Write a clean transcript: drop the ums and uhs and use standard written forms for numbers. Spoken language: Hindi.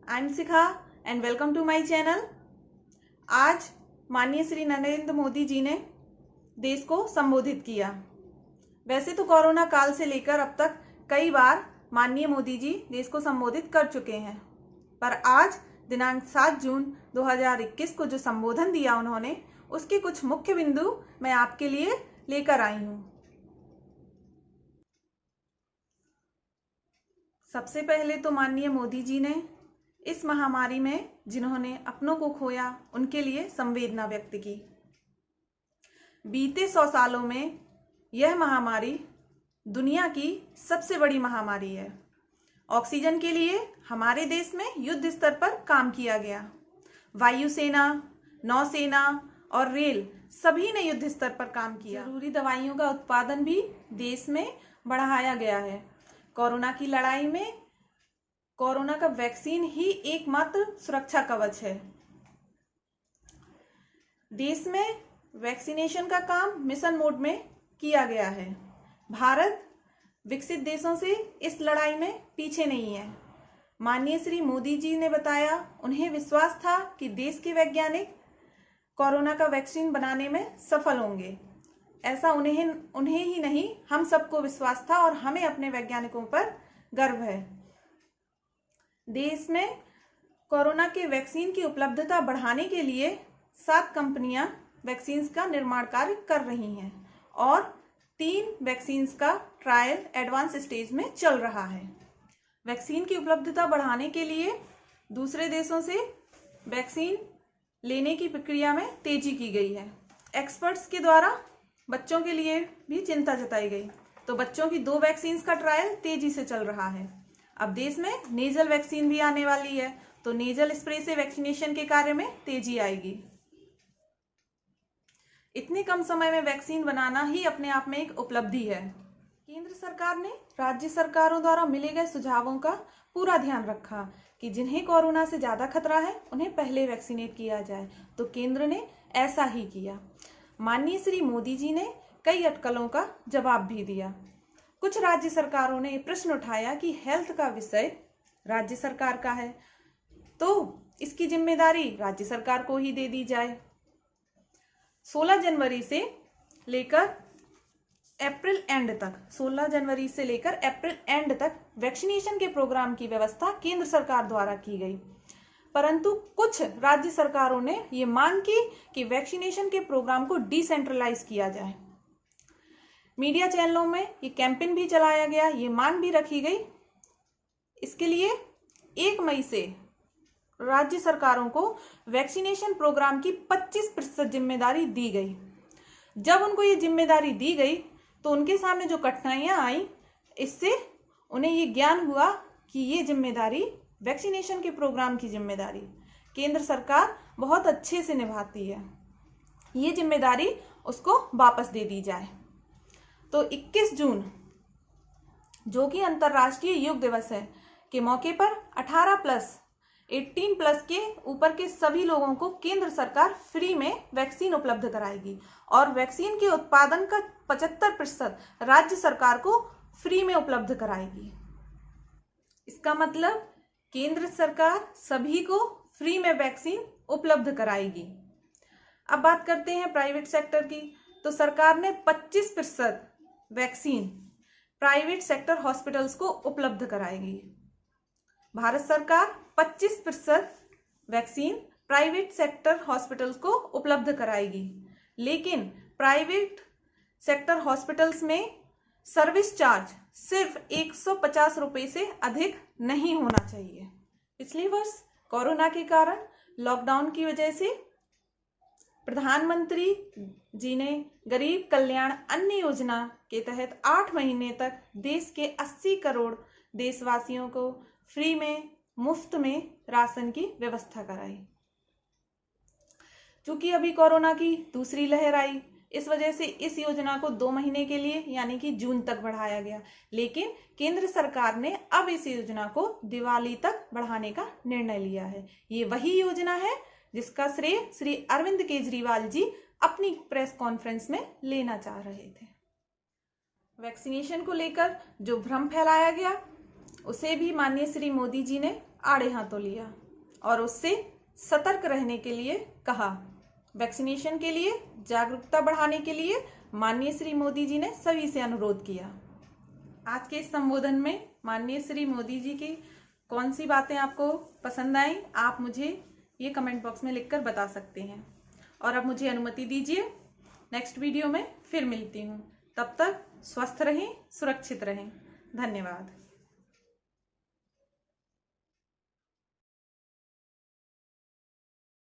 I am Shikha and welcome to my channel. आज माननीय श्री नरेंद्र मोदी जी ने देश को संबोधित किया। वैसे तो कोरोना काल से लेकर अब तक कई बार माननीय मोदी जी देश को संबोधित कर चुके हैं, पर आज दिनांक 7 जून 2021 को जो संबोधन दिया उन्होंने, उसके कुछ मुख्य बिंदु मैं आपके लिए लेकर आई हूं। सबसे पहले तो माननीय मोदी जी ने इस महामारी में जिन्होंने अपनों को खोया, उनके लिए संवेदना व्यक्त की। बीते 100 सालों में यह महामारी दुनिया की सबसे बड़ी महामारी है। ऑक्सीजन के लिए हमारे देश में युद्ध स्तर पर काम किया गया। वायुसेना, नौसेना और रेल सभी ने युद्ध स्तर पर काम किया। जरूरी दवाइयों का उत्पादन भी देश में बढ़ाया गया है। कोरोना की लड़ाई में कोरोना का वैक्सीन ही एकमात्र सुरक्षा कवच है। देश में वैक्सीनेशन का काम मिशन मोड में किया गया है। भारत विकसित देशों से इस लड़ाई में पीछे नहीं है। माननीय श्री मोदी जी ने बताया, उन्हें विश्वास था कि देश के वैज्ञानिक कोरोना का वैक्सीन बनाने में सफल होंगे। ऐसा उन्हें ही नहीं, हम सबको विश्वास था और हमें अपने वैज्ञानिकों पर गर्व है। देश में कोरोना के वैक्सीन की उपलब्धता बढ़ाने के लिए 7 कंपनियां वैक्सीन्स का निर्माण कार्य कर रही हैं और 3 वैक्सीन्स का ट्रायल एडवांस स्टेज में चल रहा है। वैक्सीन की उपलब्धता बढ़ाने के लिए दूसरे देशों से वैक्सीन लेने की प्रक्रिया में तेजी की गई है। एक्सपर्ट्स के द्वारा बच्चों के लिए भी चिंता जताई गई, तो बच्चों की 2 वैक्सीन्स का ट्रायल तेजी से चल रहा है। अब देश में नेजल वैक्सीन भी आने वाली है, तो नेजल स्प्रे से वैक्सीनेशन के कार्य में तेजी आएगी। इतने कम समय में वैक्सीन बनाना ही अपने आप में एक उपलब्धि है। केंद्र सरकार ने राज्य सरकारों द्वारा मिले गए सुझावों का पूरा ध्यान रखा कि जिन्हें कोरोना से ज्यादा खतरा है उन्हें पहले वैक्सीनेट किया जाए, तो केंद्र ने ऐसा ही किया। माननीय श्री मोदी जी ने कई अटकलों का जवाब भी दिया। कुछ राज्य सरकारों ने प्रश्न उठाया कि हेल्थ का विषय राज्य सरकार का है, तो इसकी जिम्मेदारी राज्य सरकार को ही दे दी जाए। 16 जनवरी से लेकर अप्रैल एंड तक वैक्सीनेशन के प्रोग्राम की व्यवस्था केंद्र सरकार द्वारा की गई, परंतु कुछ राज्य सरकारों ने ये मांग की कि वैक्सीनेशन के प्रोग्राम को डिसेंट्रलाइज किया जाए। मीडिया चैनलों में ये कैंपेन भी चलाया गया, ये मांग भी रखी गई। इसके लिए 1 मई से राज्य सरकारों को वैक्सीनेशन प्रोग्राम की 25% जिम्मेदारी दी गई। जब उनको ये जिम्मेदारी दी गई तो उनके सामने जो कठिनाइयां आई, इससे उन्हें ये ज्ञान हुआ कि ये जिम्मेदारी, वैक्सीनेशन के प्रोग्राम की जिम्मेदारी केंद्र सरकार बहुत अच्छे से निभाती है, ये जिम्मेदारी उसको वापस दे दी जाए। तो 21 जून जो कि अंतर्राष्ट्रीय योग दिवस है, के मौके पर 18+ के ऊपर के सभी लोगों को केंद्र सरकार फ्री में वैक्सीन उपलब्ध कराएगी और वैक्सीन के उत्पादन का 75% राज्य सरकार को फ्री में उपलब्ध कराएगी। इसका मतलब केंद्र सरकार सभी को फ्री में वैक्सीन उपलब्ध कराएगी। अब बात करते हैं प्राइवेट सेक्टर की, तो सरकार ने 25% वैक्सीन प्राइवेट सेक्टर हॉस्पिटल्स को उपलब्ध कराएगी। भारत सरकार 25% वैक्सीन प्राइवेट सेक्टर हॉस्पिटल्स को उपलब्ध कराएगी, लेकिन प्राइवेट सेक्टर हॉस्पिटल्स में सर्विस चार्ज सिर्फ 150 रुपए से अधिक नहीं होना चाहिए। पिछले वर्ष कोरोना के कारण लॉकडाउन की वजह से प्रधानमंत्री जी ने गरीब कल्याण अन्न योजना के तहत 8 महीने तक देश के 80 करोड़ देशवासियों को फ्री में, मुफ्त में राशन की व्यवस्था कराई। चूंकि अभी कोरोना की दूसरी लहर आई, इस वजह से इस योजना को 2 महीने के लिए यानी कि जून तक बढ़ाया गया, लेकिन केंद्र सरकार ने अब इस योजना को दिवाली तक बढ़ाने का निर्णय लिया है। ये वही योजना है जिसका श्रेय श्री अरविंद केजरीवाल जी अपनी प्रेस कॉन्फ्रेंस में लेना चाह रहे थे। वैक्सीनेशन को लेकर जो भ्रम फैलाया गया, उसे भी माननीय श्री मोदी जी ने आड़े हाथों लिया और उससे सतर्क रहने के लिए कहा। वैक्सीनेशन के लिए जागरूकता बढ़ाने के लिए माननीय श्री मोदी जी ने सभी से अनुरोध किया। आज के इस संबोधन में माननीय श्री मोदी जी की कौन सी बातें आपको पसंद आई, आप मुझे ये कमेंट बॉक्स में लिखकर बता सकते हैं। और अब मुझे अनुमति दीजिए, नेक्स्ट वीडियो में फिर मिलती हूँ। तब तक स्वस्थ रहें, सुरक्षित रहें। धन्यवाद।